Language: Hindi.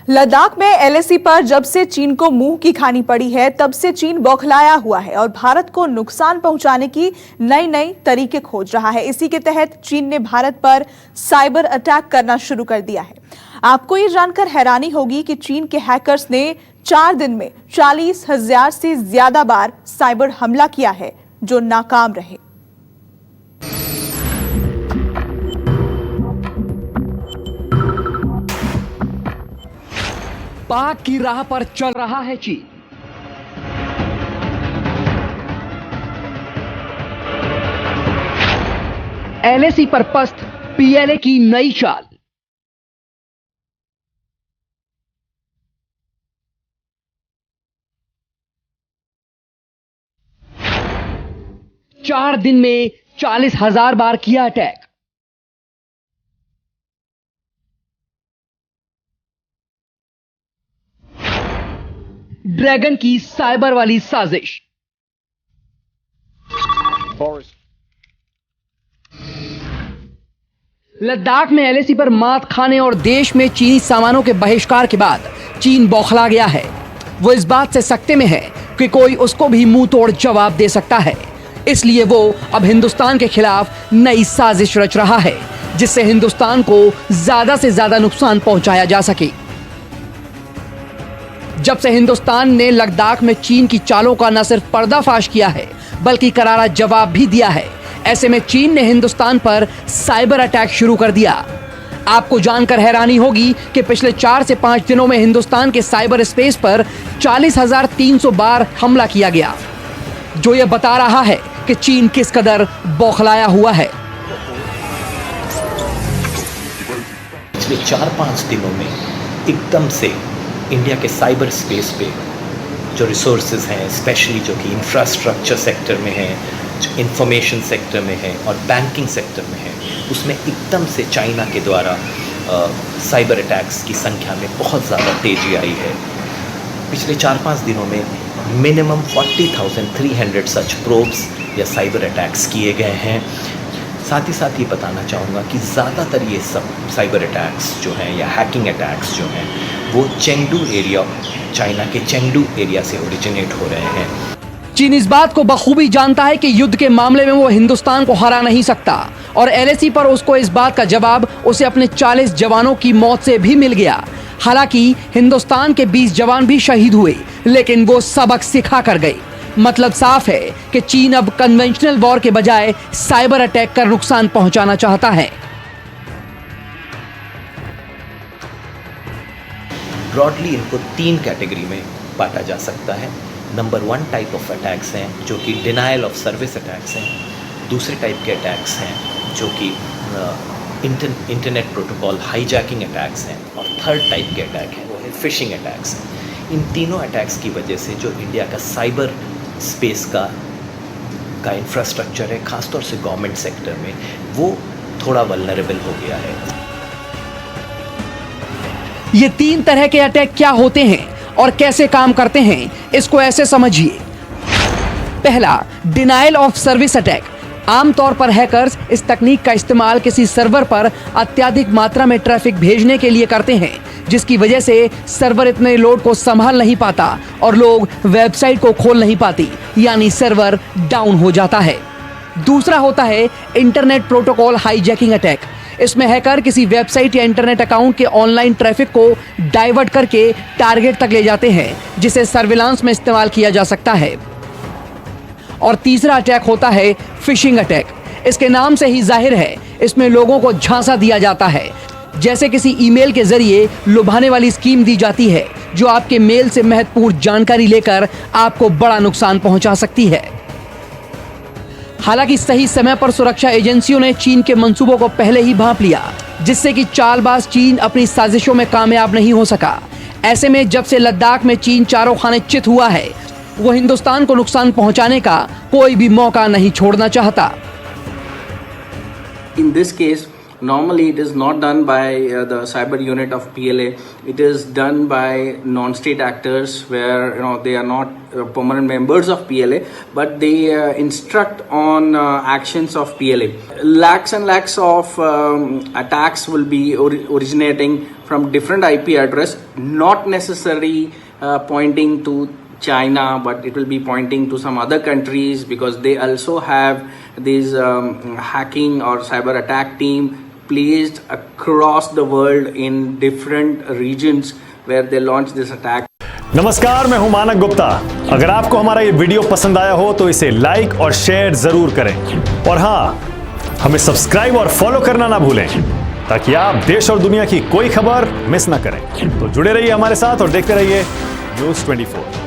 लद्दाख में एलएसी पर जब से चीन को मुंह की खानी पड़ी है, तब से चीन बौखलाया हुआ है और भारत को नुकसान पहुंचाने की नई नई तरीके खोज रहा है। इसी के तहत चीन ने भारत पर साइबर अटैक करना शुरू कर दिया है। आपको ये जानकर हैरानी होगी कि चीन के हैकर्स ने 4 दिन में 40,000 से ज्यादा बार साइबर हमला किया है, जो नाकाम रहे। पाक की राह पर चल रहा है चीन। एलएसी पर पस्त पीएलए की नई चाल। चार दिन में 40,000 बार किया अटैक। ड्रैगन की साइबर वाली साजिश। लद्दाख में एलएसी पर मात खाने और देश में चीनी सामानों के बहिष्कार के बाद चीन बौखला गया है। वो इस बात से सकते में है कि कोई उसको भी मुंह तोड़ जवाब दे सकता है। इसलिए वो अब हिंदुस्तान के खिलाफ नई साजिश रच रहा है, जिससे हिंदुस्तान को ज्यादा से ज्यादा नुकसान पहुंचाया जा सके। जब से हिंदुस्तान ने लद्दाख में चीन की चालों का न सिर्फ पर्दाफाश किया है, बल्कि करारा जवाब भी दिया है, ऐसे में चीन ने हिंदुस्तान पर साइबर अटैक शुरू कर दिया। आपको जानकर हैरानी होगी कि पिछले 4 से 5 दिनों में हिंदुस्तान के साइबर स्पेस पर 40,300 बार हमला किया गया, जो यह बता रहा है कि चीन किस कदर बौखलाया हुआ है। पिछले 4-5 दिनों में एकदम से इंडिया के साइबर स्पेस पे जो रिसोर्सेज हैं, स्पेशली जो कि इंफ्रास्ट्रक्चर सेक्टर में हैं, जो इंफॉर्मेशन सेक्टर में है और बैंकिंग सेक्टर में है, उसमें एकदम से चाइना के द्वारा साइबर अटैक्स की संख्या में बहुत ज़्यादा तेज़ी आई है। पिछले 4-5 दिनों में मिनिमम 40,300 सच प्रोब्स या साइबर अटैक्स किए गए हैं। साथ ही साथ ये बताना चाहूँगा कि ज़्यादातर ये सब साइबर अटैक्स जो हैं या हैकिंग अटैक्स जो हैं, वो चेंगडू एरिया, चाइना के चेंगडू एरिया से ओरिजिनेट हो रहे हैं। चीन इस बात को बखूबी जानता है कि युद्ध के मामले में वो हिंदुस्तान को हरा नहीं सकता और एलएसी पर उसको इस बात का जवाब उसे अपने 40 जवानों की मौत से भी मिल गया। हालांकि हिंदुस्तान के 20 जवान भी शहीद हुए, लेकिन वो सबक सिखा कर गए। मतलब साफ है कि चीन अब कन्वेंशनल वॉर के बजाय साइबर अटैक कर नुकसान पहुंचाना चाहता है। ब्रॉडली इनको 3 कैटेगरी में बांटा जा सकता है। नंबर 1 टाइप ऑफ अटैक्स हैं जो कि डिनायल ऑफ सर्विस अटैक्स हैं। दूसरे टाइप के अटैक्स हैं जो कि इंटरनेट प्रोटोकॉल हाईजैकिंग अटैक्स हैं। और थर्ड टाइप के अटैक हैं वो है फिशिंग अटैक्स हैं। इन तीनों अटैक्स की वजह से जो इंडिया का साइबर स्पेस का इंफ्रास्ट्रक्चर है, ख़ासतौर से गवर्नमेंट सेक्टर में, वो थोड़ा वल्नरेबल हो गया है। ये 3 तरह के अटैक क्या होते हैं और कैसे काम करते हैं, इसको ऐसे समझिए। पहला, डिनायल ऑफ सर्विस अटैक। आमतौर पर हैकर्स इस तकनीक का इस्तेमाल किसी सर्वर पर अत्यधिक मात्रा में ट्रैफिक भेजने के लिए करते हैं, जिसकी वजह से सर्वर इतने लोड को संभाल नहीं पाता और लोग वेबसाइट को खोल नहीं पाती, यानी सर्वर डाउन हो जाता है। दूसरा होता है इंटरनेट प्रोटोकॉल हाईजैकिंग अटैक। इसमें हैकर किसी वेबसाइट या इंटरनेट अकाउंट के ऑनलाइन ट्रैफिक को डाइवर्ट करके टारगेट तक ले जाते हैं, जिसे सर्विलांस में इस्तेमाल किया जा सकता है। और तीसरा अटैक होता है फिशिंग अटैक। इसके नाम से ही जाहिर है, इसमें लोगों को झांसा दिया जाता है। जैसे किसी ईमेल के जरिए लुभाने वाली स्कीम दी जाती है, जो आपके मेल से महत्वपूर्ण जानकारी लेकर आपको बड़ा नुकसान पहुंचा सकती है। हालांकि सही समय पर सुरक्षा एजेंसियों ने चीन के मंसूबों को पहले ही भांप लिया, जिससे कि चालबाज चीन अपनी साजिशों में कामयाब नहीं हो सका। ऐसे में जब से लद्दाख में चीन चारों खाने चित हुआ है, वो हिंदुस्तान को नुकसान पहुंचाने का कोई भी मौका नहीं छोड़ना चाहता। In this case, Normally, it is not done by the cyber unit of PLA. It is done by non-state actors, where they are not permanent members of PLA, but they instruct on actions of PLA. Lakhs and lakhs of attacks will be originating from different IP address, not necessarily pointing to China, but it will be pointing to some other countries, because they also have this hacking or cyber attack team placed across the world in different regions where they launch this attack. नमस्कार, मैं हूं मानक गुप्ता। अगर आपको हमारा ये वीडियो पसंद आया हो तो इसे लाइक और शेयर जरूर करें, और हाँ, हमें सब्सक्राइब और फॉलो करना ना भूलें, ताकि आप देश और दुनिया की कोई खबर मिस ना करें। तो जुड़े रहिए हमारे साथ और देखते रहिए News 24।